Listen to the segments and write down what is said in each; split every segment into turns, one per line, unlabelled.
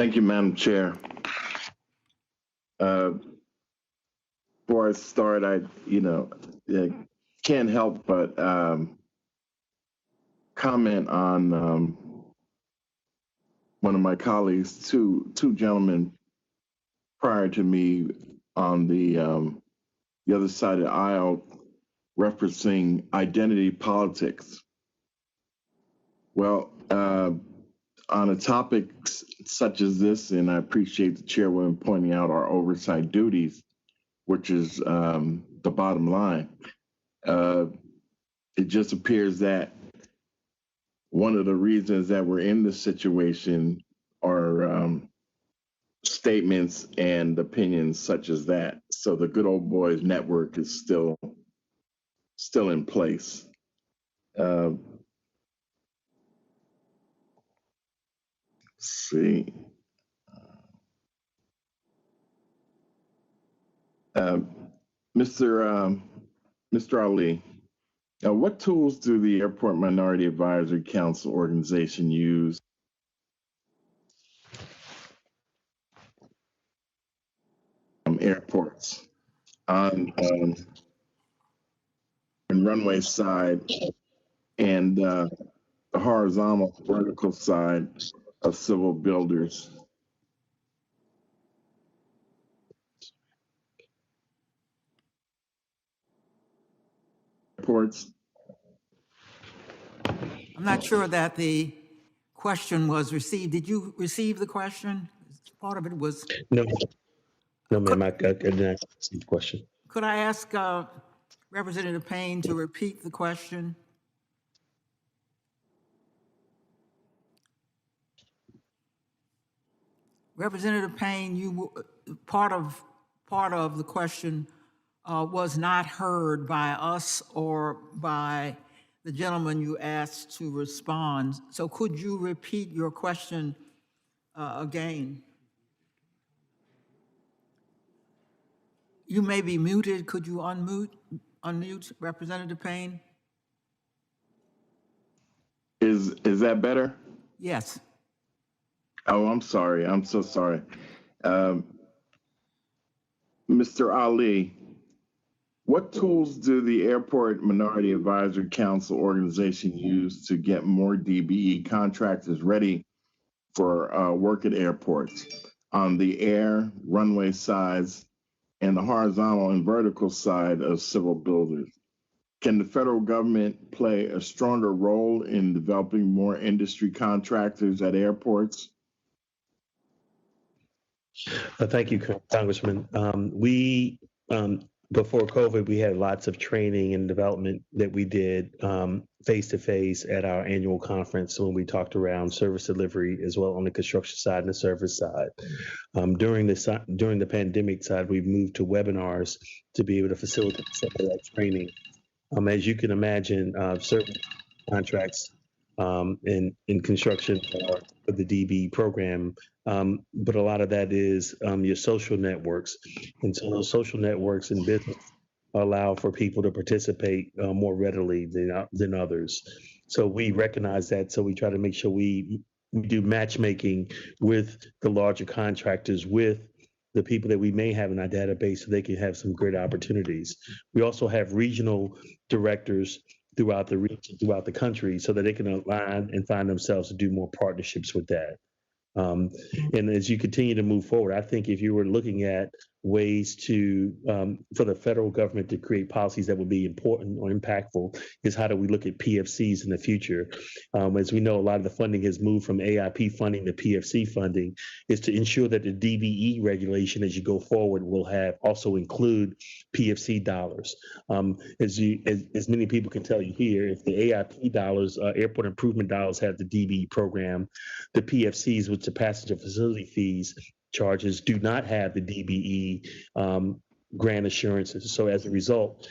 Thank you, Madam Chair. Uh, Before I start, uh, can't help but comment on one of my colleagues, two gentlemen prior to me on the other side of the aisle, referencing identity politics. Well, on a topic such as this, and I appreciate the chairwoman pointing out our oversight duties, which is the bottom line. It just appears that one of the reasons that we're in this situation are statements and opinions such as that. So the good old boys network is still in place. Let's see. Mr. Mr. Ali, what tools do the Airport Minority Advisory Council organization use airports on runway side and the horizontal vertical side of civil builders? Airports.
I'm not sure that the question was received. Did you receive the question? Part of it was.
No, ma'am, I did not see the question.
Could I ask Representative Payne to repeat the question? Representative Payne, part of the question was not heard by us or by the gentleman you asked to respond. So could you repeat your question again? You may be muted. Could you unmute Representative Payne?
Is that better?
Yes.
Oh, I'm sorry. I'm so sorry. Mr. Ali, what tools do the Airport Minority Advisory Council organization use to get more DBE contractors ready for work at airports on the air, runway sides, and the horizontal and vertical side of civil buildings? Can the federal government play a stronger role in developing more industry contractors at airports?
Thank you, Congressman. Before COVID, we had lots of training and development that we did face-to-face at our annual conference when we talked around service delivery as well on the construction side and the service side. During the pandemic side, we've moved to webinars to be able to facilitate some of that training. As you can imagine, certain contracts in construction for the DB program, but a lot of that is your social networks. And so those social networks in business allow for people to participate more readily than others. So we recognize that. So we try to make sure we do matchmaking with the larger contractors, with the people that we may have in our database so they can have some great opportunities. We also have regional directors throughout the region, throughout the country, so that they can align and find themselves to do more partnerships with that. And as you continue to move forward, I think if you were looking at ways to for the federal government to create policies that would be important or impactful, is how do we look at PFCs in the future? As we know, a lot of the funding has moved from AIP funding to PFC funding, is to ensure that the DBE regulation as you go forward will have also include PFC dollars. As many people can tell you here, if the AIP dollars, airport improvement dollars, have the DBE program, the PFCs, which the passenger facility fees charges, do not have the DBE grant assurances. So as a result,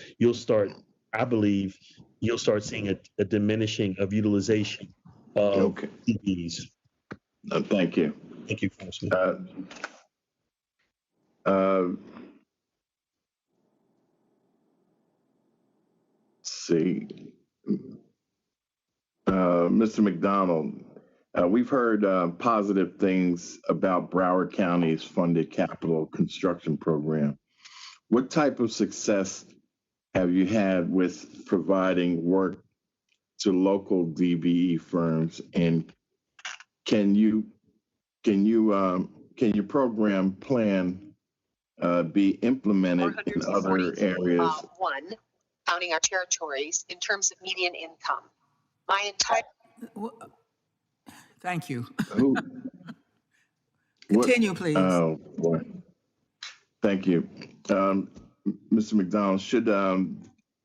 I believe you'll start seeing a diminishing of utilization of DBEs.
Thank you.
Thank you, Congressman.
See, Mr. McDonald, We've heard positive things about Broward County's funded capital construction program. What type of success have you had with providing work to local DBE firms, and can you can your program plan be implemented in other areas?
One, counting our territories in terms of median income. My entire
Thank you.
Who?
Continue, please.
Oh boy, thank you, Mr. McDonald. Should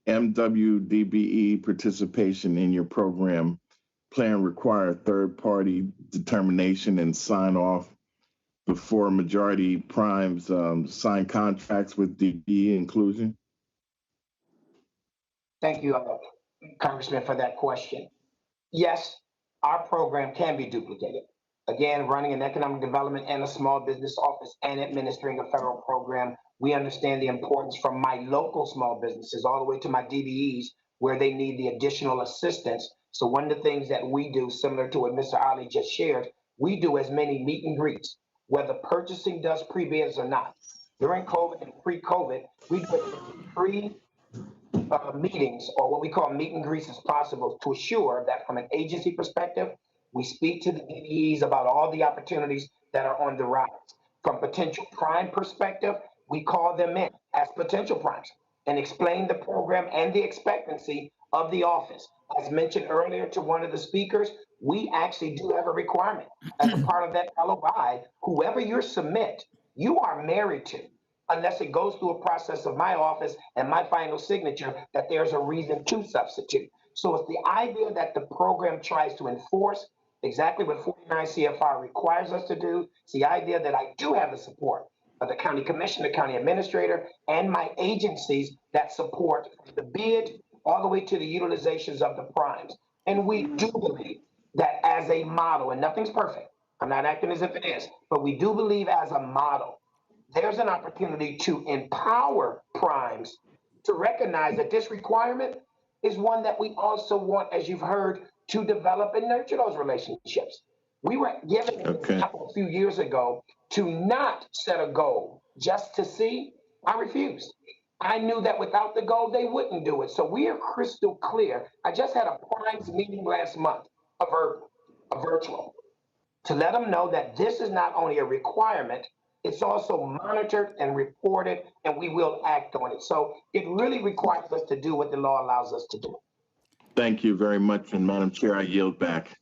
MWDBE participation in your program plan require third-party determination and sign off before majority primes sign contracts with DBE inclusion?
Thank you, Congressman, for that question. Yes, our program can be duplicated. Again, running an economic development and a small business office and administering a federal program, we understand the importance from my local small businesses all the way to my DBEs where they need the additional assistance. So one of the things that we do, similar to what Mr. Ali just shared, we do as many meet and greets, whether purchasing does pre-bids or not. During COVID and pre-COVID, we do pre meetings, or what we call meet and greets, as possible to assure that from an agency perspective, we speak to the DBEs about all the opportunities that are on the rise. From potential prime perspective, we call them in as potential primes and explain the program and the expectancy of the office. As mentioned earlier to one of the speakers, we actually do have a requirement as a part of that LOI, whoever you submit, you are married to, unless it goes through a process of my office and my final signature, that there's a reason to substitute. So it's the idea that the program tries to enforce exactly what 49 CFR requires us to do. It's the idea that I do have the support of the county commissioner, the county administrator, and my agencies that support the bid all the way to the utilizations of the primes. And we do believe that as a model, and nothing's perfect, I'm not acting as if it is, but we do believe as a model, there's an opportunity to empower primes to recognize that this requirement is one that we also want, as you've heard, to develop and nurture those relationships. We were given an example a few years ago to not set a goal just to see. I refused. I knew that without the goal, they wouldn't do it. So we are crystal clear. I just had a primes meeting last month, a virtual, to let them know that this is not only a requirement, it's also monitored and reported, and we will act on it. So it really requires us to do what the law allows us to do.
Thank you very much, and Madam Chair, I yield back.